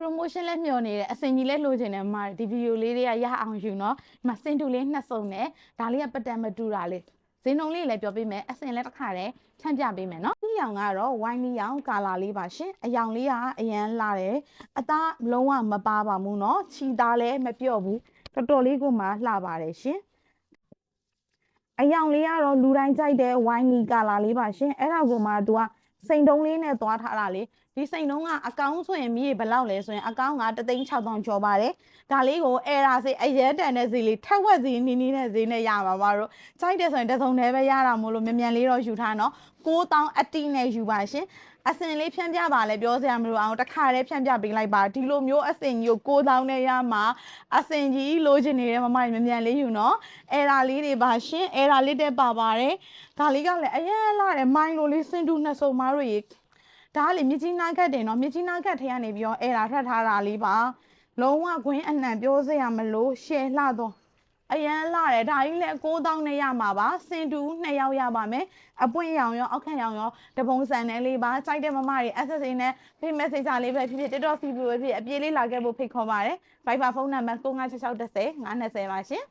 promotion လည်းမျှော်နေတယ်အစင်ကြီးလည်းလိုချင်တယ်မှာဒီ video လေးတွေကရအောင်ယူနော်မစင်တူလေးနှစ်စုံနဲ့ဒါလေးကပတ်တန်မတူတာလေးဈေးနှုန်းလေးလည်းပြောပေးမယ်အစင်လည်းတစ်ခါတည်းချမ်းပြပေးမယ်နော်ဒီရောင်ကတော့ wine ရောင်ကာလာလေးပါရှင်အရောင်လေးကအရန်လာတယ်အသားလုံးဝမပါပါဘူးနော်ခြီသားလည်းမပြော့ဘူးတော်တော်လေးကိုမှလှပါတယ်ရှင်အယောင်လေးကတော့လူတိုင်းကြိုက်တဲ့ wine ကာလာလေးပါရှင်အဲ့ဒါကိုမှသူကစိန်တုံးလေးနဲ့သွားထားတာလေဒီစိန်တုံးကအကောင်းဆိုရင်မြေဘယ်လောက်လဲဆိုရင်အကောင်းက3,600ကျော်ပါတယ်ဒါလေးကိုအဲရာစေးအရဲတန်တဲ့ဈေးလေးထက်ဝက်ဈေးနီးနီးတဲ့ဈေးနဲ့ရမှာပါတော့ကြိုက်တယ်ဆိုရင်တစ်စုံတည်းပဲရတာမို့လို့မြန်မြန်လေးတော့ယူထားနော်9,000အတိနဲ့ယူပါရှင်အစင်လေးဖြန့်ပြပါလဲပြောစရာမလိုအောင်တစ်ခါတည်းဖြန့်ပြပေးလိုက်ပါဒီလိုမျိုးအစင်ကြီးကို9,000နဲ့ရမှာအစင်ကြီးလိုချင်နေတဲ့မမကြီးမြန်မြန်လေးယူနော်အဲရာလေးတွေပါရှင်အဲရာလေးတက်ပါပါတယ်ဒါလေးကလည်းအရင်လာတယ်မိုင်းလိုလေးစင်တူနှစ်စုံမားတို့ရေဒါကလေမြကြီးနားခတ်တယ်နော်မြကြီးနားခတ်ထဲကနေပြီးတော့အဲရာထွက်ထားတာလေးပါလုံးဝခွင်းအနှံပြောစရာမလိုရှယ်လှတော့အရန်လာတယ်ဒါကြီးလည်း9,000နဲ့ရမှာပါစင်တူ2ယောက်ရပါမယ်အပွင့်ရောင်ရောအောက်ခံရောင်ရောတပုံစံနဲ့လေးပါစိုက်တဲ့မမတွေ SS နဲ့ Facebook Messenger လေးပဲဖြစ်ဖြစ် TikTok စီးပူပဲဖြစ်အပြေးလေးလာခဲ့ဖို့ဖိတ်ခေါ်ပါတယ် Viber ဖုန်းနံပါတ်956610 920ပါရှင်